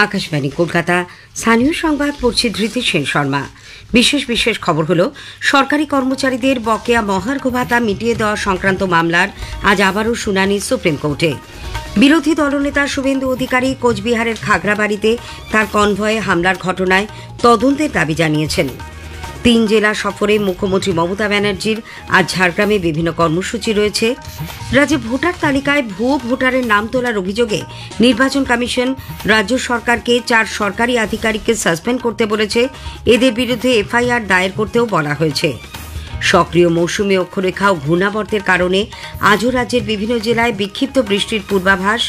আকাশবাণী কলকাতা। স্থানীয় সংবাদ পড়ছে ধৃতি সেন শর্মা। বিশেষ খবর হলো, সরকারি কর্মচারীদের বকেয়া মহার্ঘ ভাতা মিটিয়ে দেওয়া সংক্রান্ত মামলার আজ আবারও শুনানি সুপ্রিম কোর্টে। বিরোধী দলনেতা শুভেন্দু অধিকারী কোচবিহারের খাগড়াবাড়িতে তার কনভয়ে হামলার ঘটনায় তদন্তের দাবি জানিয়েছেন। 3 জেলা সফরে মুখ্যমন্ত্রী মমতা ব্যানার্জির আজ ঝাড়গ্রামে বিভিন্ন কর্মসূচি রয়েছে। রাজ্যে ভোটার তালিকায় ভুয়ো ভোটারের নাম তোলার অভিযোগে নির্বাচন কমিশন রাজ্য সরকারকে 4 সরকারি আধিকারিককে সাসপেন্ড করতে বলেছে। এদের বিরুদ্ধে এফআইআর দায়ের করতেও বলা হয়েছে। সক্রিয় মৌসুমী অক্ষরেখা ও ঘূর্ণাবর্তের কারণে আজও রাজ্যের বিভিন্ন জেলায় বিক্ষিপ্ত বৃষ্টির পূর্বাভাস।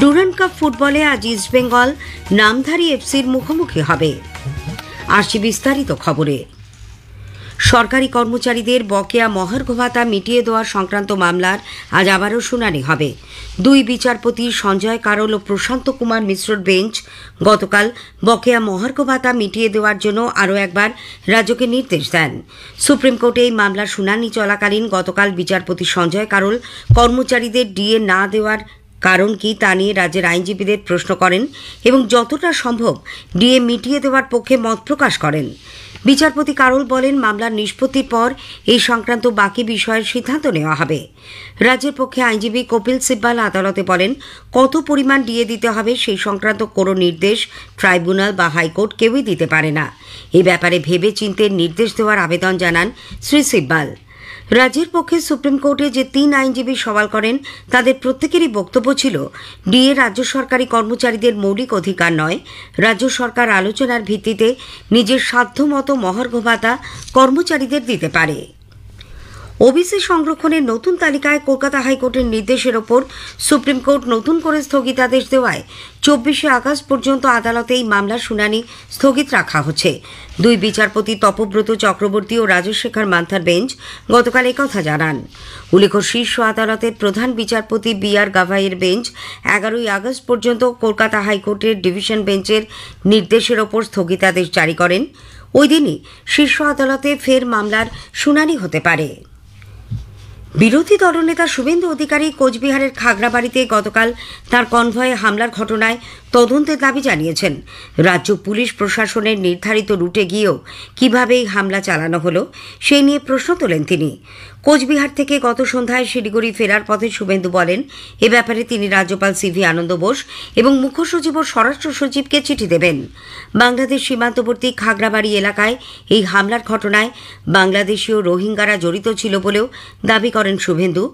ডুরান্ড কাপ ফুটবলে আজ ইস্টবেঙ্গল নামধারী এফসির মুখোমুখি হবে। আসছি বিস্তারিত খবরে। সরকারি কর্মচারীদের বকেয়া মহার্ঘ ভাতা মিটিয়ে দেওয়া সংক্রান্ত মামলার আজ আবারও শুনানি হবে। 2 বিচারপতি সঞ্জয় কারোল ও প্রশান্ত কুমার মিশ্রর বেঞ্চ গতকাল বকেয়া মহার্ঘ ভাতা মিটিয়ে দেওয়ার জন্য আরও একবার রাজ্যকে নির্দেশ দেন। সুপ্রিম কোর্টে এই মামলার শুনানি চলাকালীন গতকাল বিচারপতি সঞ্জয় কারোল কর্মচারীদের ডিএ না দেওয়ার কারণ কি তা নিয়ে রাজ্যের আইনজীবীদের প্রশ্ন করেন এবং যতটা সম্ভব ডিএ মিটিয়ে দেওয়ার পক্ষে মত প্রকাশ করেন। বিচারপতি কারোল বলেন, মামলার নিষ্পত্তির পর এই সংক্রান্ত বাকি বিষয়ের সিদ্ধান্ত নেওয়া হবে। রাজ্যের পক্ষে আইনজীবী কপিল সিব্বাল আদালতে বলেন, কত পরিমাণ ডিএ দিতে হবে সেই সংক্রান্ত কোনো নির্দেশ ট্রাইব্যুনাল বা হাইকোর্ট কেউই দিতে পারে না। এ ব্যাপারে ভেবে চিন্তে নির্দেশ দেওয়ার আবেদন জানান শ্রী সিব্বাল। রাজ্যের পক্ষে সুপ্রিম কোর্টে যে 3 আইনজীবী সওয়াল করেন তাদের প্রত্যেকেরই বক্তব্য ছিল, ডিএ রাজ্য সরকারি কর্মচারীদের মৌলিক অধিকার নয়। রাজ্য সরকার আলোচনার ভিত্তিতে নিজের সাধ্যমতো মহার্ঘ ভাতা কর্মচারীদের দিতে পারে। ওবিসি সংরক্ষণের নতুন তালিকায় কলকাতা হাইকোর্টের নির্দেশের ওপর সুপ্রিম কোর্ট নতুন করে স্থগিতাদেশ দেওয়ায় 24 আগস্ট পর্যন্ত আদালতে এই মামলার শুনানি স্থগিত রাখা হচ্ছে। 2 বিচারপতি তপব্রত চক্রবর্তী ও রাজশেখর মান্থার বেঞ্চ গতকাল একথা জানান। উল্লেখ্য, শীর্ষ আদালতের প্রধান বিচারপতি BR গাভাইয়ের বেঞ্চ 11 আগস্ট পর্যন্ত কলকাতা হাইকোর্টের ডিভিশন বেঞ্চের নির্দেশের ওপর স্থগিতাদেশ জারি করেন। ওই দিনই শীর্ষ আদালতে ফের মামলার শুনানি হতে পারে। বিরোধী দলনেতা শুভেন্দু অধিকারী কোচবিহারের খাগড়াবাড়িতে গতকাল তার কনভয়ে হামলার ঘটনায় তদন্তের দাবি জানিয়েছেন। রাজ্য পুলিশ প্রশাসনের নির্ধারিত রুটে গিয়েও কিভাবে এই হামলা চালানো হলো সেই নিয়ে প্রশ্ন তোলেন তিনি। কোচবিহার থেকে গত সন্ধ্যায় শিলিগুড়ি ফেরার পথে শুভেন্দু বলেন, এ ব্যাপারে তিনি রাজ্যপাল CV আনন্দ বোস এবং মুখ্য সচিব ও স্বরাষ্ট্র সচিবকে চিঠি দেবেন। বাংলাদেশ সীমান্তবর্তী খাগড়াবাড়ি এলাকায় এই হামলার ঘটনায় বাংলাদেশীয় রোহিঙ্গারা জড়িত ছিল বলেও দাবি করেন শুভেন্দু।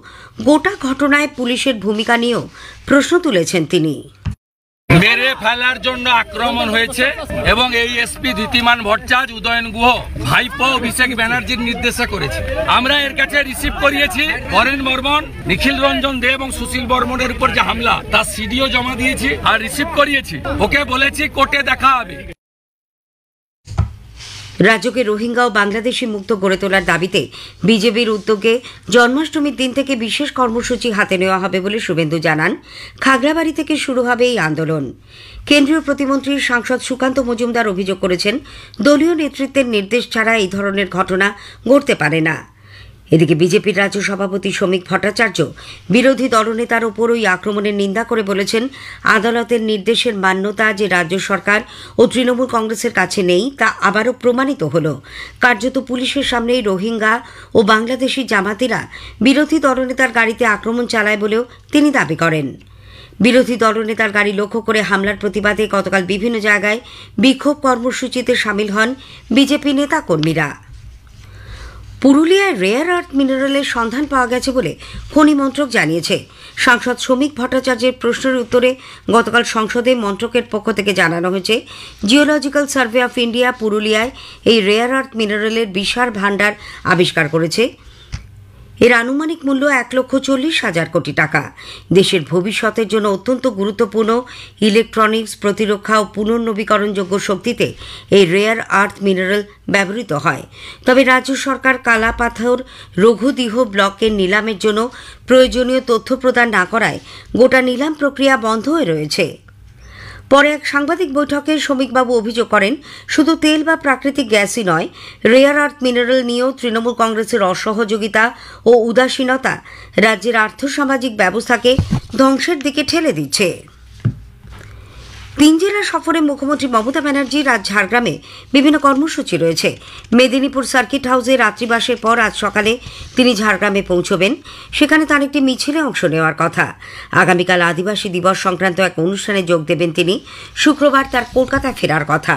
গোটা ঘটনায় পুলিশের ভূমিকা নিয়েও প্রশ্ন তুলেছেন তিনি। মেরে ফেলার জন্য আক্রমণ হয়েছে এবং এই এসপি ধৃতিমান ভট্টাচার্য, উদয়ন গুহ, ভাইপো অভিষেক ব্যানার্জির নির্দেশে করেছে। আমরা এর কাছে রিসিভ করিয়েছি বরেন বর্মন, নিখিল রঞ্জন দে এবং সুশীল বর্মনের উপর যে হামলা তার সিডিও জমা দিয়েছি আর রিসিভ করিয়েছি। ওকে বলেছি কোর্টে দেখা হবে। রাজ্যকে রোহিঙ্গা ও বাংলাদেশি মুক্ত গড়ে তোলার দাবিতে বিজেপির উদ্যোগে জন্মাষ্টমীর দিন থেকে বিশেষ কর্মসূচি হাতে নেওয়া হবে বলে শুভেন্দু জানান। খাগড়াবাড়ি থেকে শুরু হবে এই আন্দোলন। কেন্দ্রীয় প্রতিমন্ত্রী সাংসদ সুকান্ত মজুমদার অভিযোগ করেছেন, দলীয় নেতৃত্বের নির্দেশ ছাড়া এই ধরনের ঘটনা ঘটতে পারে না। এদিকে বিজেপির রাজ্য সভাপতি শ্রমিক ভট্টাচার্য বিরোধী দলনেতার ওপর ওই আক্রমণের নিন্দা করে বলেছেন, আদালতের নির্দেশের মান্যতা যে রাজ্য সরকার ও তৃণমূল কংগ্রেসের কাছে নেই তা আবারও প্রমাণিত হল। কার্যত পুলিশের সামনেই রোহিঙ্গা ও বাংলাদেশি জামাতিরা বিরোধী দলনেতার গাড়িতে আক্রমণ চালায় বলেও তিনি দাবি করেন। বিরোধী দলনেতার গাড়ি লক্ষ্য করে হামলার প্রতিবাদে গতকাল বিভিন্ন জায়গায় বিক্ষোভ কর্মসূচিতে সামিল হন বিজেপি নেতাকর্মীরা। পুরুলিয়ায় রেয়ার আর্থ মিনারেলের সন্ধান পাওয়া গেছে বলে খনি মন্ত্রক জানিয়েছে। সাংসদ শ্রমিক ভট্টাচার্যের প্রশ্নের উত্তরে গতকাল সংসদে মন্ত্রকের পক্ষ থেকে জানানো হয়েছে, জিওলজিক্যাল সার্ভে অফ ইন্ডিয়া পুরুলিয়ায় এই রেয়ার আর্থ মিনারেলের বিশাল ভাণ্ডার আবিষ্কার করেছে। এর আনুমানিক মূল্য 1,40,000 কোটি টাকা। দেশের ভবিষ্যতের জন্য অত্যন্ত গুরুত্বপূর্ণ ইলেকট্রনিক্স, প্রতিরক্ষা ও পুনর্নবীকরণযোগ্য শক্তিতে এই রেয়ার আর্থ মিনারেল ব্যবহৃত হয়। তবে রাজ্য সরকার কালাপাথর রঘুদিহ ব্লকের নিলামের জন্য প্রয়োজনীয় তথ্য প্রদান না করায় গোটা নিলাম প্রক্রিয়া বন্ধ হয়ে রয়েছে। পরে এক সাংবাদিক বৈঠকে শ্রমিকবাবু অভিযোগ করেন, শুধু তেল বা প্রাকৃতিক গ্যাসই নয়, রেয়ার আর্থ মিনারেল নিয়েও তৃণমূল কংগ্রেসের অসহযোগিতা ও উদাসীনতা রাজ্যের আর্থসামাজিক ব্যবস্থাকে ধ্বংসের দিকে ঠেলে দিচ্ছে। তিন জেলা সফরে মুখ্যমন্ত্রী মমতা ব্যানার্জির আজ ঝাড়গ্রামে বিভিন্ন কর্মসূচি রয়েছে। মেদিনীপুর সার্কিট হাউসে রাত্রিবাসের পর আজ সকালে তিনি ঝাড়গ্রামে পৌঁছবেন। সেখানে তার একটি মিছিলে অংশ নেওয়ার কথা। আগামীকাল আদিবাসী দিবস সংক্রান্ত এক অনুষ্ঠানে যোগ দেবেন তিনি। শুক্রবার তার কলকাতায় ফেরার কথা।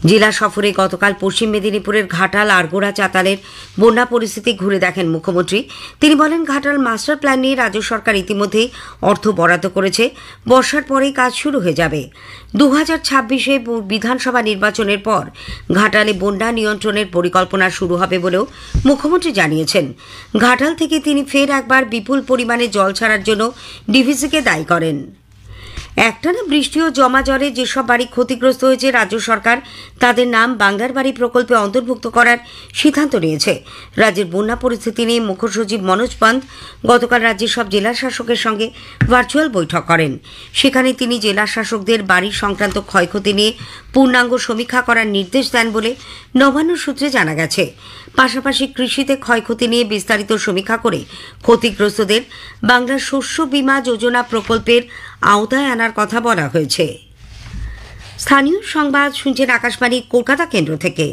জেলা সফরে গতকাল পশ্চিম মেদিনীপুরের ঘাটাল আরগোড়া চাতালের বন্যা পরিস্থিতি ঘুরে দেখেন মুখ্যমন্ত্রী। তিনি বলেন, ঘাটাল মাস্টার প্ল্যান নিয়ে রাজ্য সরকার ইতিমধ্যেই অর্থ বরাদ্দ করেছে। বর্ষার পরেই কাজ শুরু হয়ে যাবে। 2026-এ বিধানসভা নির্বাচনের পর ঘাটালে বন্যা নিয়ন্ত্রণের পরিকল্পনা শুরু হবে বলেও মুখ্যমন্ত্রী জানিয়েছেন। ঘাটাল থেকে তিনি ফের একবার বিপুল পরিমাণে জল ছাড়ার জন্য ডিভিসিকে দায়ী করেন। একটানা বৃষ্টি ও জমা জলে যেসব বাড়ি ক্ষতিগ্রস্ত হয়েছে রাজ্য সরকার তাদের নাম বাংলার বাড়ি প্রকল্পে অন্তর্ভুক্ত করার সিদ্ধান্ত নিয়েছে। রাজ্যের বন্যা পরিস্থিতি নিয়ে মুখ্য সচিব মনোজ পান্ত গতকাল রাজ্যের সব জেলা শাসকের সঙ্গে ভার্চুয়াল বৈঠক করেন। সেখানে তিনি জেলা শাসকদের বাড়ি সংক্রান্ত ক্ষয়ক্ষতি নিয়ে পূর্ণাঙ্গ সমীক্ষা করার নির্দেশ দেন বলে নবান্ন সূত্রে জানা গেছে। পাশাপাশি কৃষিতে ক্ষয়ক্ষতি নিয়ে বিস্তারিত সমীক্ষা করে ক্ষতিগ্রস্তদের বাংলার শস্য বীমা যোজনা প্রকল্পের আওতায় আনার কথা বলা হয়েছে। স্থানীয় সংবাদ শুনছেন আকাশবাণী কলকাতা কেন্দ্র থেকে।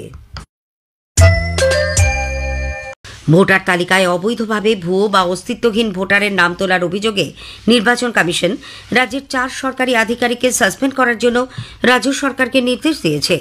ভোটার তালিকায় অবৈধভাবে ভুয়ো বা অস্তিত্বহীন ভোটারের নাম তোলার অভিযোগে নির্বাচন কমিশন রাজ্যের 4 সরকারি আধিকারিককে সাসপেন্ড করার জন্য রাজ্য সরকারকে নির্দেশ দিয়েছে।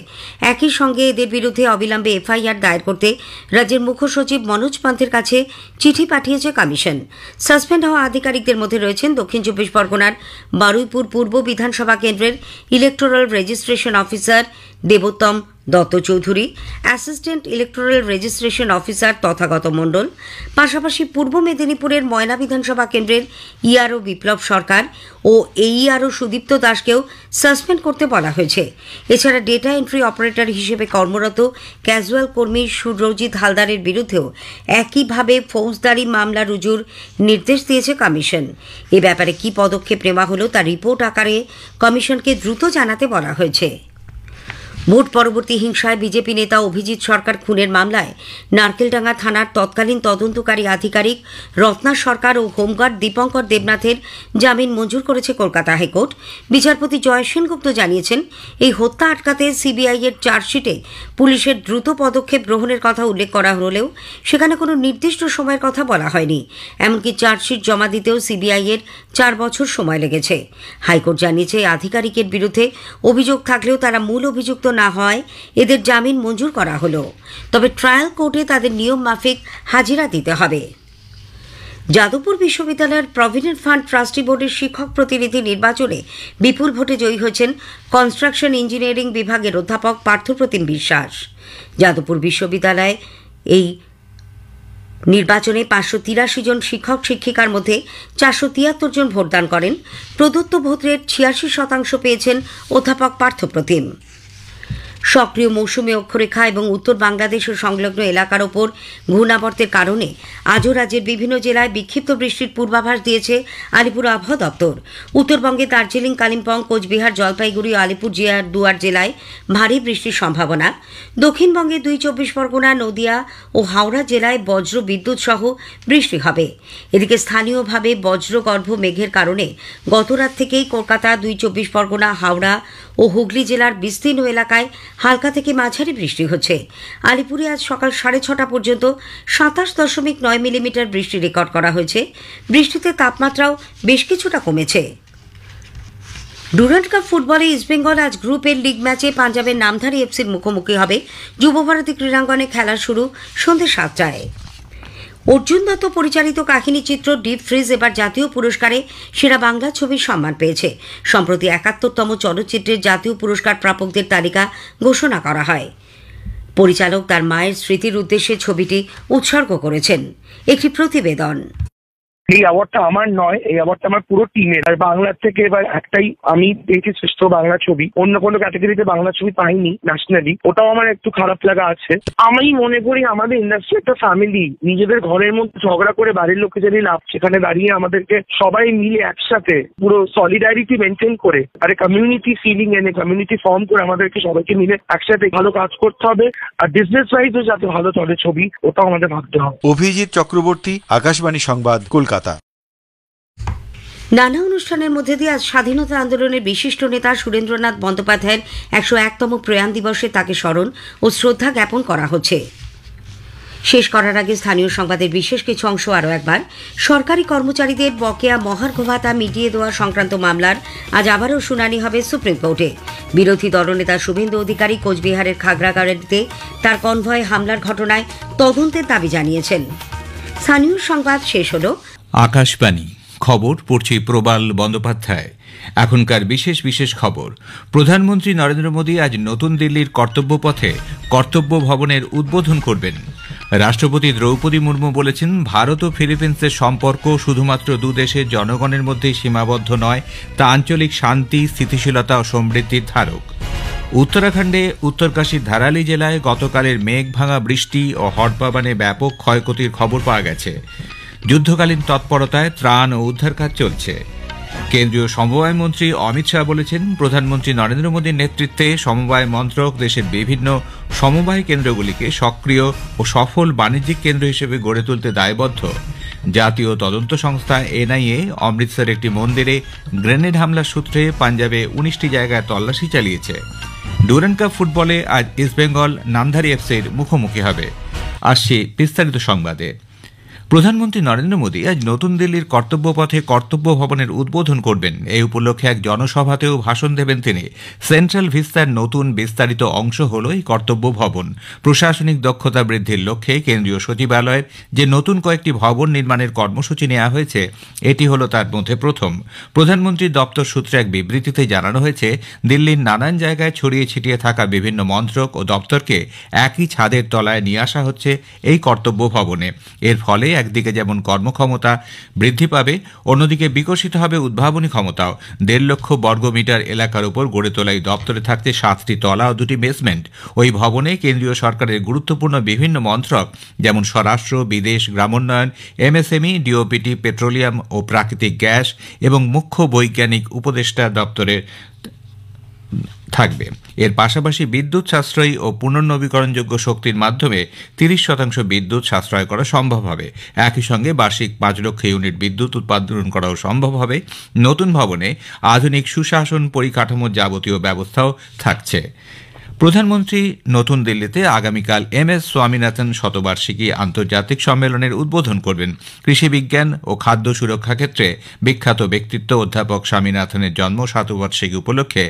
একই সঙ্গে এদের বিরুদ্ধে অবিলম্বে এফআইআর দায়ের করতে রাজ্যের মুখ্য সচিব মনোজ পান্থের কাছে চিঠি পাঠিয়েছে কমিশন। সাসপেন্ড হওয়া আধিকারিকদের মধ্যে রয়েছেন দক্ষিণ 24 পরগনার বারুইপুর পূর্ব বিধানসভা কেন্দ্রের electoral registration officer Debottam Dutta Chowdhury, assistant electoral registration officer Tathagata Mondal. পাশাপাশি পূর্ব মেদিনীপুরের ময়না বিধানসভা কেন্দ্রের ইআরও বিপ্লব সরকার ও এইআরও সুদীপ্ত দাসকেও সাসপেন্ড করতে বলা হয়েছে। এছাড়া ডেটা এন্ট্রি অপারেটর হিসেবে কর্মরত ক্যাজুয়াল কর্মী সুরজিৎ হালদারের বিরুদ্ধেও একইভাবে ফৌজদারি মামলা রুজুর নির্দেশ দিয়েছে কমিশন। এ ব্যাপারে কী পদক্ষেপ নেওয়া হলো তা রিপোর্ট আকারে কমিশনকে দ্রুত জানাতে বলা হয়েছে। ভোট পরবর্তী হিংসায় বিজেপি নেতা অভিজিৎ সরকার খুনের মামলায় নারকেলডাঙ্গা থানার তৎকালীন তদন্তকারী আধিকারিক রত্না সরকার ও হোমগার্ড দীপঙ্কর দেবনাথের জামিন মঞ্জুর করেছে কলকাতা হাইকোর্ট। বিচারপতি জয় সেনগুপ্ত জানিয়েছেন, এই হত্যা আটকাতে সিবিআই এর চার্জশিটে পুলিশের দ্রুত পদক্ষেপ গ্রহণের কথা উল্লেখ করা হলেও সেখানে কোনো নির্দিষ্ট সময়ের কথা বলা হয়নি। এমনকি চার্জশিট জমা দিতেও সিবিআই এর 4 বছর সময় লেগেছে। হাইকোর্ট জানিয়েছে, আধিকারিকের বিরুদ্ধে অভিযোগ থাকলেও তারা মূল অভিযুক্ত না হয় এদের জামিন মঞ্জুর করা হলো। তবে ট্রায়াল কোর্টে তাদের নিয়ম মাফিক হাজিরা দিতে হবে। যাদবপুর বিশ্ববিদ্যালয়ের প্রভিডেন্ট ফান্ড ট্রাস্টি বোর্ডের শিক্ষক প্রতিনিধি নির্বাচনে বিপুল ভোটে জয়ী হয়েছেন কনস্ট্রাকশন ইঞ্জিনিয়ারিং বিভাগের অধ্যাপক পার্থপ্রতিম বিশ্বাস। যাদবপুর বিশ্ববিদ্যালয়ে এই নির্বাচনে 583 জন শিক্ষক শিক্ষিকার মধ্যে 473 জন ভোটদান করেন। প্রদত্ত ভোটের 86% পেয়েছেন অধ্যাপক পার্থপ্রতিম। সক্রিয় মৌসুমী অক্ষরেখা এবং উত্তর বাংলাদেশ ও সংলগ্ন এলাকার ওপর ঘূর্ণাবর্তের কারণে আজও রাজ্যের বিভিন্ন জেলায় বিক্ষিপ্ত বৃষ্টির পূর্বাভাস দিয়েছে আলিপুর আবহাওয়া দপ্তর। উত্তরবঙ্গে দার্জিলিং, কালিম্পং, কোচবিহার, জলপাইগুড়ি ও আলিপুরদুয়ার জেলায় ভারী বৃষ্টির সম্ভাবনা। দক্ষিণবঙ্গে 2 24 পরগনা, নদিয়া ও হাওড়া জেলায় বজ্র বিদ্যুৎ সহ বৃষ্টি হবে। এদিকে স্থানীয়ভাবে বজ্রগর্ভ মেঘের কারণে গতরাত থেকেই কলকাতা, 2 24 পরগনা, হাওড়া ও হুগলি জেলার বিস্তীর্ণ এলাকায় হালকা থেকে মাঝারি বৃষ্টি হচ্ছে। আলিপুরে আজ সকাল 6:30 পর্যন্ত 27.9 মিলিমিটার বৃষ্টি রেকর্ড করা হয়েছে। বৃষ্টিতে তাপমাত্রাও বেশ কিছুটা কমেছে। ডুরান্ড কাপ ফুটবলে ইস্টবেঙ্গল আজ গ্রুপের লিগ ম্যাচে পাঞ্জাবের নামধারী এফসির মুখোমুখি হবে। যুবভারতী ক্রীড়াঙ্গনে খেলা শুরু সন্ধ্যে 7টায়। অর্জুন দত্ত পরিচালিত কাহিনী চিত্র ডিপ ফ্রিজ এবার জাতীয় পুরস্কারে সেরা বাংলা ছবির সম্মান পেয়েছে। সম্প্রতি 71তম চলচ্চিত্রের জাতীয় পুরস্কার প্রাপকদের তালিকা ঘোষণা করা হয়। পরিচালক তার মায়ের স্মৃতির উদ্দেশ্যে ছবিটি উৎসর্গ করেছেন। একটি প্রতিবেদন। এই অ্যাওয়ার্ডটা আমার নয়, এই অ্যাওয়ার্ডটা আমার পুরো টিমের। আর বাংলার থেকে এবার একটাই আমি পেয়েছি শ্রেষ্ঠ বাংলা ছবি। অন্য কোনো ক্যাটাগরিতে বাংলা ছবি পাইনি ন্যাশনালি, ওটাও আমার একটু খারাপ লাগা আছে। আমি মনে করি আমাদের ইন্ডাস্ট্রি একটা ফ্যামিলি। নিজেদের ঘরের মধ্যে ঝগড়া করে বাড়ির লোকে যদি লাভ, সেখানে দাঁড়িয়ে আমাদেরকে সবাই মিলে একসাথে পুরো সলিডারিটি মেনটেন করে আর কমিউনিটি ফিলিং এনে কমিউনিটি ফর্ম করে আমাদেরকে সবাইকে মিলে একসাথে ভালো কাজ করতে হবে। আর বিজনেস ওয়াইজও যাতে ভালো চলে ছবি, ওটাও আমাদের ভাবতে হবে। অভিজিৎ চক্রবর্তী, আকাশবাণী সংবাদ, কলকাতা। নানা অনুষ্ঠানের মধ্যে দিয়ে আজ স্বাধীনতা আন্দোলনের বিশিষ্ট নেতা সুরেন্দ্রনাথ বন্দ্যোপাধ্যায়ের 101তম প্রয়াণ দিবসে তাকে স্মরণ ও শ্রদ্ধা জ্ঞাপন করা হচ্ছে। শেষ করার আগে স্থানীয় সংবাদের বিশেষ কিছু অংশ আরও একবার। সরকারি কর্মচারীদের বকেয়া মহার্ঘ ভাতা মিটিয়ে দেওয়া সংক্রান্ত মামলার আজ আবারও শুনানি হবে সুপ্রিম কোর্টে। বিরোধী দলনেতা শুভেন্দু অধিকারী কোচবিহারের খাগড়াগাড়িতে তার কনভয় হামলার ঘটনায় তদন্তের দাবি জানিয়েছেন। স্থানীয় সংবাদ শেষ হল। আকাশবাণী খবর পড়ছি প্রবাল বন্দ্যোপাধ্যায়। এখনকার বিশেষ বিশেষ খবর। প্রধানমন্ত্রী নরেন্দ্র মোদী আজ নতুন দিল্লির কর্তব্য পথে কর্তব্য ভবনের উদ্বোধন করবেন। রাষ্ট্রপতি দ্রৌপদী মুর্মু বলেছেন, ভারত ও ফিলিপিন্সের সম্পর্ক শুধুমাত্র দুদেশের জনগণের মধ্যেই সীমাবদ্ধ নয়, তা আঞ্চলিক শান্তি, স্থিতিশীলতা ও সমৃদ্ধির ধারক। উত্তরাখণ্ডে উত্তরকাশীর ধারালি জেলায় গতকালের মেঘ ভাঙা বৃষ্টি ও হটবাবানে ব্যাপক ক্ষয়ক্ষতির খবর পাওয়া গেছে। যুদ্ধকালীন তৎপরতায় ত্রাণ ও উদ্ধার কাজ চলছে। কেন্দ্রীয় সমবায় মন্ত্রী অমিত শাহ বলেছেন, প্রধানমন্ত্রী নরেন্দ্র মোদীর নেতৃত্বে সমবায় মন্ত্রক দেশের বিভিন্ন সমবায় কেন্দ্রগুলিকে সক্রিয় ও সফল বাণিজ্যিক কেন্দ্র হিসেবে গড়ে তুলতে দায়বদ্ধ। জাতীয় তদন্ত সংস্থা এনআইএ অমৃতসর একটি মন্দিরে গ্রেনেড হামলার সূত্রে পাঞ্জাবে 19টি জায়গায় তল্লাশি চালিয়েছে। ডুরান্ড কাপ ফুটবলে আজ ইস্টবেঙ্গল নামধারী এফসির মুখোমুখি হবে। আসছে বিস্তারিত সংবাদে। প্রধানমন্ত্রী নরেন্দ্র মোদী আজ নতুন দিল্লির কর্তব্য পথে কর্তব্য ভবনের উদ্বোধন করবেন। এই উপলক্ষে এক জনসভাতেও ভাষণ দেবেন তিনি। সেন্ট্রাল ভিস্তার নতুন বিস্তারিত অংশ হল এই কর্তব্য ভবন। প্রশাসনিক দক্ষতা বৃদ্ধির লক্ষ্যে কেন্দ্রীয় সচিবালয়ের যে নতুন কয়েকটি ভবন নির্মাণের কর্মসূচি নেওয়া হয়েছে, এটি হল তার মধ্যে প্রথম। প্রধানমন্ত্রীর দপ্তর সূত্রে এক বিবৃতিতে জানানো হয়েছে, দিল্লির নানান জায়গায় ছড়িয়ে ছিটিয়ে থাকা বিভিন্ন মন্ত্রক ও দপ্তরকে একই ছাদের তলায় নিয়ে আসা হচ্ছে এই কর্তব্য ভবনে। এর ফলে একদিকে যেমন কর্মক্ষমতা বৃদ্ধি পাবে, অন্যদিকে বিকশিত হবে উদ্ভাবনী ক্ষমতাও। 1.5 লক্ষ বর্গমিটার এলাকার উপর গড়ে তোলা এই দপ্তরে থাকছে 7টি তলা ও 2টি বেসমেন্ট। ওই ভবনে কেন্দ্রীয় সরকারের গুরুত্বপূর্ণ বিভিন্ন মন্ত্রক যেমন স্বরাষ্ট্র, বিদেশ, গ্রামোন্নয়ন, এমএসএমই, ডিওপিটি, পেট্রোলিয়াম ও প্রাকৃতিক গ্যাস এবং মুখ্য বৈজ্ঞানিক উপদেষ্টা দপ্তরের থাকবে। এর পাশাপাশি বিদ্যুৎ সাশ্রয়ী ও পুনর্নবীকরণযোগ্য শক্তির মাধ্যমে 30% বিদ্যুৎ সাশ্রয় করা সম্ভব হবে। একই সঙ্গে বার্ষিক 5 লক্ষ ইউনিট বিদ্যুৎ উৎপাদন করাও সম্ভব হবে। নতুন ভবনে আধুনিক সুশাসন পরিকাঠামোর যাবতীয় ব্যবস্থাও থাকছে। প্রধানমন্ত্রী নতুন দিল্লিতে আগামীকাল MS স্বামীনাথন শতবার্ষিকী আন্তর্জাতিক সম্মেলনের উদ্বোধন করবেন। কৃষি বিজ্ঞান ও খাদ্য সুরক্ষা ক্ষেত্রে বিখ্যাত ব্যক্তিত্ব অধ্যাপক স্বামীনাথনের জন্ম শতবার্ষিকী উপলক্ষে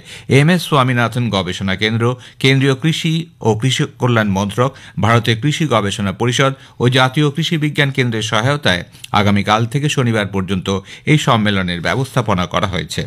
MS স্বামীনাথন গবেষণা কেন্দ্র, কেন্দ্রীয় কৃষি ও কৃষি কল্যাণ মন্ত্রক, ভারতের কৃষি গবেষণা পরিষদ ও জাতীয় কৃষি বিজ্ঞান কেন্দ্রের সহায়তায় আগামীকাল থেকে শনিবার পর্যন্ত এই সম্মেলনের ব্যবস্থাপনা করা হয়েছে।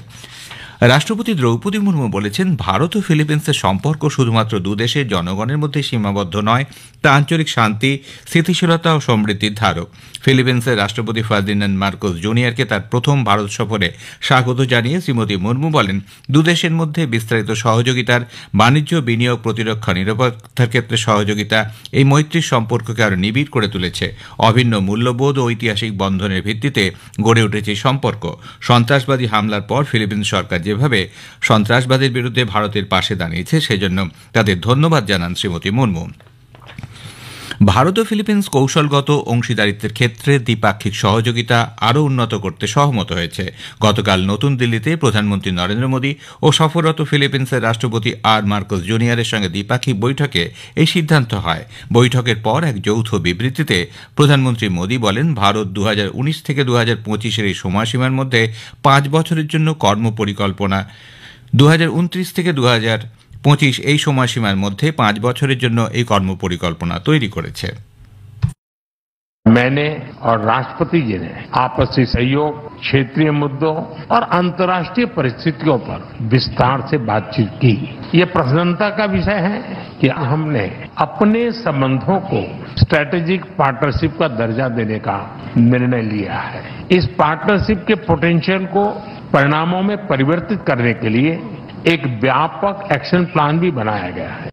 রাষ্ট্রপতি দ্রৌপদী মুর্মু বলেছেন, ভারত ও ফিলিপিন্সের সম্পর্ক শুধুমাত্র দুদেশের জনগণের মধ্যে সীমাবদ্ধ নয়, তা আঞ্চলিক শান্তি, স্থিতিশীলতা ও সমৃদ্ধির ধারক। ফিলিপিন্সের রাষ্ট্রপতি ফার্দিনান্দ মার্কোস জুনিয়রকে তার প্রথম ভারত সফরে স্বাগত জানিয়ে শ্রীমতী মুর্মু বলেন, দুদেশের মধ্যে বিস্তারিত সহযোগিতার, বাণিজ্য, বিনিয়োগ, প্রতিরক্ষা, নিরাপত্তার ক্ষেত্রে সহযোগিতা এই মৈত্রীর সম্পর্ককে আরও নিবিড় করে তুলেছে। অভিন্ন মূল্যবোধ ও ঐতিহাসিক বন্ধনের ভিত্তিতে গড়ে উঠেছে সম্পর্ক। সন্ত্রাসবাদী হামলার পর ফিলিপিন্স সরকার যেভাবে সন্ত্রাসবাদের বিরুদ্ধে ভারতের পাশে দাঁড়িয়েছে, সেজন্য তাদের ধন্যবাদ জানান শ্রীমতী মুর্মু। ভারত ও ফিলিপিন্স কৌশলগত অংশীদারিত্বের ক্ষেত্রে দ্বিপাক্ষিক সহযোগিতা আরও উন্নত করতে সহমত হয়েছে। গতকাল নতুন দিল্লিতে প্রধানমন্ত্রী নরেন্দ্র মোদী ও সফররত ফিলিপিন্সের রাষ্ট্রপতি মার্কোস জুনিয়রের সঙ্গে দ্বিপাক্ষিক বৈঠকে এই সিদ্ধান্ত হয়। বৈঠকের পর এক যৌথ বিবৃতিতে প্রধানমন্ত্রী মোদী বলেন, ভারত 2019 থেকে 2025 এই সময়সীমার মধ্যে 5 বছরের জন্য কর্মপরিকল্পনা, 2029 থেকে 2025 এই সময়সীমার মধ্যে 5 বছরের জন্য এই কর্মপরিকল্পনা তৈরি করেছে। मैंने और राष्ट्रपति जी ने आपसी सहयोग, क्षेत्रीय मुद्दों और अंतर्राष्ट्रीय परिस्थितियों पर विस्तार से बातचीत की। ये प्रसन्नता का विषय है कि हमने अपने संबंधों को स्ट्रेटेजिक पार्टनरशिप का दर्जा देने का निर्णय लिया है। इस पार्टनरशिप के पोटेंशियल को परिणामों में परिवर्तित करने के लिए एक व्यापक एक्शन प्लान भी बनाया गया है।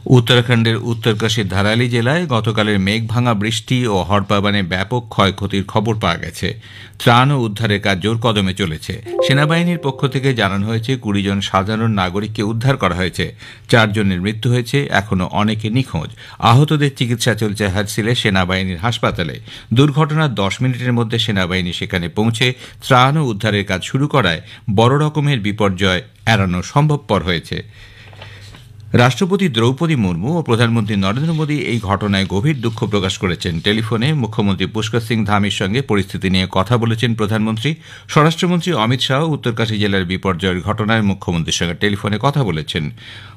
উত্তরাখণ্ডের উত্তরকাশীর ধারালি জেলায় গতকালের মেঘভাঙা বৃষ্টি ও হড়পাবানে ব্যাপক ক্ষয়ক্ষতির খবর পাওয়া গেছে। ত্রাণ ও উদ্ধারের কাজ জোর কদমে চলেছে। সেনাবাহিনীর পক্ষ থেকে জানানো হয়েছে 20 জন সাধারণ নাগরিককে উদ্ধার করা হয়েছে। 4 জনের মৃত্যু হয়েছে, এখনও অনেকে নিখোঁজ। আহতদের চিকিৎসা চলছে হারসিলে সেনাবাহিনীর হাসপাতালে। দুর্ঘটনার 10 মিনিটের মধ্যে সেনাবাহিনী সেখানে পৌঁছে ত্রাণ ও উদ্ধারের কাজ শুরু করায় বড় রকমের বিপর্যয় এড়ানো সম্ভবপর হয়েছে। রাষ্ট্রপতি দ্রৌপদী মুর্মু ও প্রধানমন্ত্রী নরেন্দ্র মোদী এই ঘটনায় গভীর দুঃখ প্রকাশ করেছেন। টেলিফোনে মুখ্যমন্ত্রী পুষ্কর সিং ধামির সঙ্গে পরিস্থিতি নিয়ে কথা বলেছেন প্রধানমন্ত্রী। স্বরাষ্ট্রমন্ত্রী অমিত শাহ উত্তরকাশী জেলার বিপর্যয়ের ঘটনায় মুখ্যমন্ত্রীর সঙ্গে টেলিফোনে কথা বলেছেন।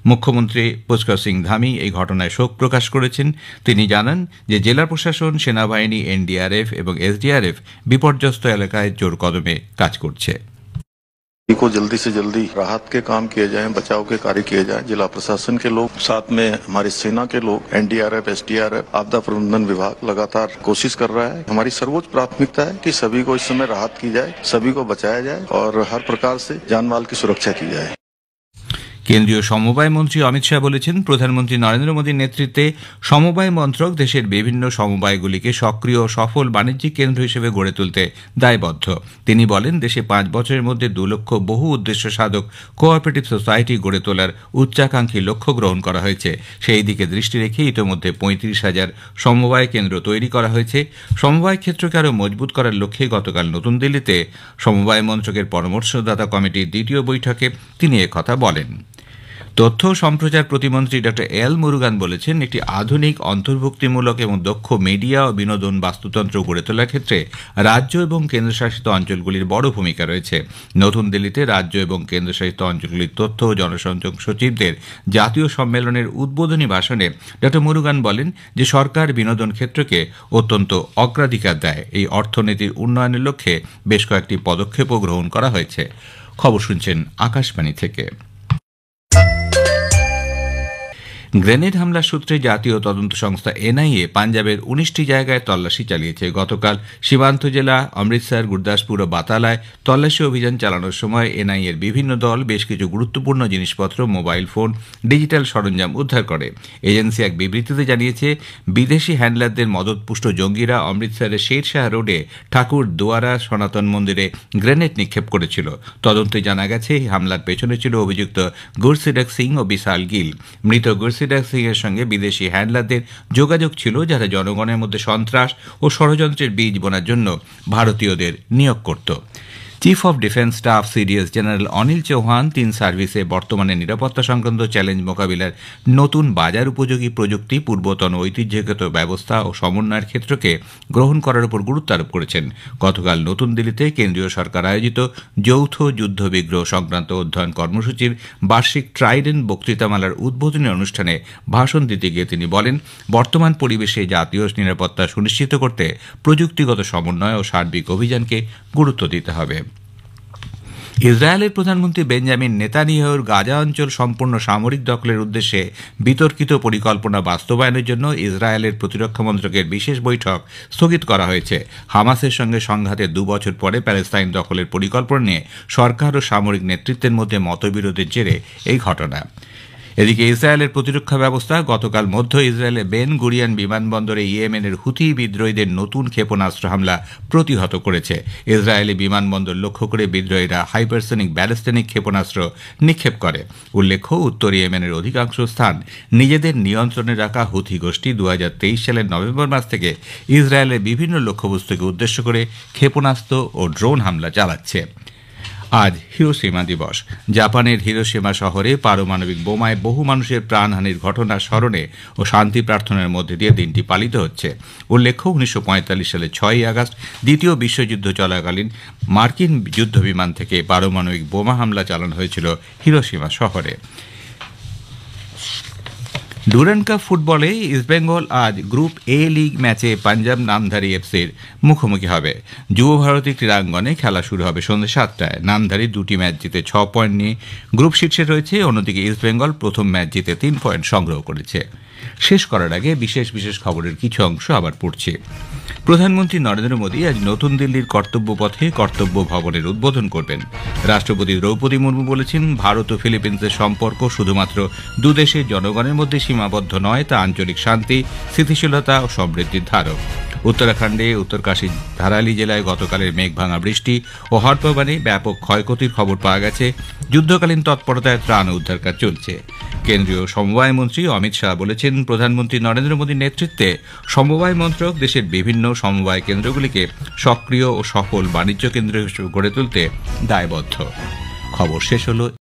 মুখ্যমন্ত্রী পুষ্কর সিং ধামি এই ঘটনায় শোক প্রকাশ করেছেন। তিনি জানান যে জেলা প্রশাসন, সেনাবাহিনী, এনডিআরএফ এবং এসডিআরএফ বিপর্যস্ত এলাকায় জোর কদমে কাজ করছে। को जल्दी से जल्दी राहत के काम किए जाएं, बचाव के कार्य किए जाएं। जिला प्रशासन के लोग, साथ में हमारी सेना के लोग, एनडीआरएफ, एसडीआरएफ, आपदा प्रबंधन विभाग लगातार कोशिश कर रहा है। हमारी सर्वोच्च प्राथमिकता है कि सभी को इस समय राहत की जाए, सभी को बचाया जाए और हर प्रकार से जान माल की सुरक्षा की जाए। কেন্দ্রীয় সমবায় মন্ত্রী অমিত শাহ বলেছেন, প্রধানমন্ত্রী নরেন্দ্র মোদীর নেতৃত্বে সমবায় মন্ত্রক দেশের বিভিন্ন সমবায়গুলিকে সক্রিয় ও সফল বাণিজ্যিক কেন্দ্র হিসেবে গড়ে তুলতে দায়বদ্ধ। তিনি বলেন, দেশে 5 বছরের মধ্যে 2 লক্ষ বহু উদ্দেশ্য সাধক কোঅপারেটিভ সোসাইটি গড়ে তোলার উচ্চাকাঙ্ক্ষী লক্ষ্য গ্রহণ করা হয়েছে। সেই দিকে দৃষ্টি রেখে ইতিমধ্যে 35,000 সমবায় কেন্দ্র তৈরি করা হয়েছে। সমবায় ক্ষেত্রকে আরও মজবুত করার লক্ষ্যে গতকাল নতুন দিল্লিতে সমবায় মন্ত্রকের পরামর্শদাতা কমিটির 2য় বৈঠকে তিনি একথা বলেন। তথ্য সম্প্রচার প্রতিমন্ত্রী ড এল মুরুগান বলেছেন, একটি আধুনিক, অন্তর্ভুক্তিমূলক এবং দক্ষ মিডিয়া ও বিনোদন বাস্তুতন্ত্র গড়ে তোলার ক্ষেত্রে রাজ্য এবং কেন্দ্রশাসিত অঞ্চলগুলির বড় ভূমিকা রয়েছে। নতুন দিল্লিতে রাজ্য এবং কেন্দ্রশাসিত অঞ্চলগুলির তথ্য ও জনসংযোগ সচিবদের জাতীয় সম্মেলনের উদ্বোধনী ভাষণে ড মুরুগান বলেন যে সরকার বিনোদন ক্ষেত্রকে অত্যন্ত অগ্রাধিকার দেয়। এই অর্থনীতির উন্নয়নের লক্ষ্যে বেশ কয়েকটি পদক্ষেপও গ্রহণ করা হয়েছে। খবর শুনছেন আকাশবাণী থেকে। গ্রেনেড হামলার সূত্রে জাতীয় তদন্ত সংস্থা এনআইএ পাঞ্জাবের 19টি জায়গায় তল্লাশি চালিয়েছে। গতকাল সীমান্ত জেলা অমৃতসর, গুরদাসপুর ও বাতালায় তল্লাশি অভিযান চালানোর সময় এনআইএর বিভিন্ন দল বেশ কিছু গুরুত্বপূর্ণ জিনিসপত্র, মোবাইল ফোন, ডিজিটাল সরঞ্জাম উদ্ধার করে। এজেন্সি এক বিবৃতিতে জানিয়েছে, বিদেশি হ্যান্ডলারদের মদতপুষ্ট জঙ্গিরা অমৃতসরের শেরশাহ রোডে ঠাকুর দুয়ারা সনাতন মন্দিরে গ্রেনেড নিক্ষেপ করেছিল। তদন্তে জানা গেছে, এই হামলার পেছনে ছিল অভিযুক্ত গুরসিডক সিং ও বিশাল গিল। মৃত গুরসিডক সিং এর সঙ্গে বিদেশি হ্যান্ডলারদের যোগাযোগ ছিল, যারা জনগণের মধ্যে সন্ত্রাস ও ষড়যন্ত্রের বীজ বোনার জন্য ভারতীয়দের নিয়োগ করত। Chief of defence staff CDS general Anil Chauhan 3 সার্ভিসে বর্তমানে নিরাপত্তা সংক্রান্ত চ্যালেঞ্জ মোকাবিলার নতুন বাজার উপযোগী প্রযুক্তি, পূর্বতন ঐতিহ্যগত ব্যবস্থা ও সমন্বয়ের ক্ষেত্রকে গ্রহণ করার উপর গুরুত্ব আরোপ করেছেন। গতকাল নতুন দিল্লিতে কেন্দ্রীয় সরকার আয়োজিত যৌথ যুদ্ধ বিগ্রহ সংক্রান্ত অধ্যয়ন কর্মসূচির বার্ষিক ট্রাইডেন্ট বক্তৃতামালার উদ্বোধনী অনুষ্ঠানে ভাষণ দিতে গিয়ে তিনি বলেন, বর্তমান পরিবেশে জাতীয় নিরাপত্তা সুনিশ্চিত করতে প্রযুক্তিগত সমন্বয় ও সার্বিক অভিযানকে গুরুত্ব দিতে হবে। ইসরায়েলের প্রধানমন্ত্রী বেঞ্জামিন নেতানিয়াহুর গাজা অঞ্চল সম্পূর্ণ সামরিক দখলের উদ্দেশ্যে বিতর্কিত পরিকল্পনা বাস্তবায়নের জন্য ইসরায়েলের প্রতিরক্ষা মন্ত্রকের বিশেষ বৈঠক স্থগিত করা হয়েছে। হামাসের সঙ্গে সংঘাতের 2 বছর পরে প্যালেস্তাইন দখলের পরিকল্পনা নিয়ে সরকার ও সামরিক নেতৃত্বের মধ্যে মতবিরোধের জেরে এই ঘটনা। এদিকে ইসরায়েলের প্রতিরক্ষা ব্যবস্থা গতকাল মধ্য ইসরায়েলের বেন গুরিয়ান বিমানবন্দরে ইয়েমেনের হুথি বিদ্রোহীদের নতুন ক্ষেপণাস্ত্র হামলা প্রতিহত করেছে। ইসরায়েলি বিমানবন্দর লক্ষ্য করে বিদ্রোহীরা হাইপারসনিক ব্যালিস্টিক ক্ষেপণাস্ত্র নিক্ষেপ করে। উল্লেখ্য, উত্তর ইয়েমেনের অধিকাংশ স্থান নিজেদের নিয়ন্ত্রণে রাখা হুথি গোষ্ঠী 2023 সালের নভেম্বর মাস থেকে ইসরায়েলের বিভিন্ন লক্ষ্যবস্তুকে উদ্দেশ্য করে ক্ষেপণাস্ত্র ও ড্রোন হামলা চালাচ্ছে। আজ হিরোশিমা দিবস। জাপানের হিরোশিমা শহরে পারমাণবিক বোমায় বহু মানুষের প্রাণহানির ঘটনার স্মরণে ও শান্তি প্রার্থনার মধ্যে দিয়ে দিনটি পালিত হচ্ছে। উল্লেখ্য, 1945 সালের 6ই আগস্ট দ্বিতীয় বিশ্বযুদ্ধ চলাকালীন মার্কিন যুদ্ধবিমান থেকে পারমাণবিক বোমা হামলা চালানো হয়েছিল হিরোশিমা শহরে। ডুরান্ড কাপ ফুটবলে ইস্টবেঙ্গল আজ গ্রুপ এ লিগ ম্যাচে পাঞ্জাব নামধারী এফসির মুখোমুখি হবে। যুব ভারতী ক্রীড়াঙ্গনে খেলা শুরু হবে সন্ধ্যে 7টায়। নামধারী 2টি ম্যাচ জিতে 6 পয়েন্ট নিয়ে গ্রুপ শীর্ষে রয়েছে। অন্যদিকে ইস্টবেঙ্গল প্রথম ম্যাচ জিতে 3 পয়েন্ট সংগ্রহ করেছে। শেষ করার আগে বিশেষ বিশেষ খবরের কিছু অংশ আবার পড়ছে। প্রধানমন্ত্রী নরেন্দ্র মোদী আজ নতুন দিল্লির কর্তব্য পথে কর্তব্য ভবনের উদ্বোধন করবেন। রাষ্ট্রপতি দ্রৌপদী মুর্মু বলেছেন, ভারত ও ফিলিপিন্সের সম্পর্ক শুধুমাত্র দুদেশের জনগণের মধ্যে সীমাবদ্ধ নয়, তা আঞ্চলিক শান্তি, স্থিতিশীলতা ও সমৃদ্ধির ধারক। উত্তরাখণ্ডে উত্তরকাশী ধারালি জেলায় গতকালের মেঘভাঙা বৃষ্টি ও হট্টবানে ব্যাপক ক্ষয়ক্ষতির খবর পাওয়া গেছে। যুদ্ধকালীন তৎপরতায় ত্রাণ ও উদ্ধার কাজ চলছে। কেন্দ্রীয় সমবায় মন্ত্রী অমিত শাহ বলেছেন, প্রধানমন্ত্রী নরেন্দ্র মোদীর নেতৃত্বে সমবায় মন্ত্রক দেশের বিভিন্ন সমবায় কেন্দ্রগুলিকে সক্রিয় ও সফল বাণিজ্য কেন্দ্র হিসেবে গড়ে তুলতে দায়বদ্ধ। খবর শেষ হল।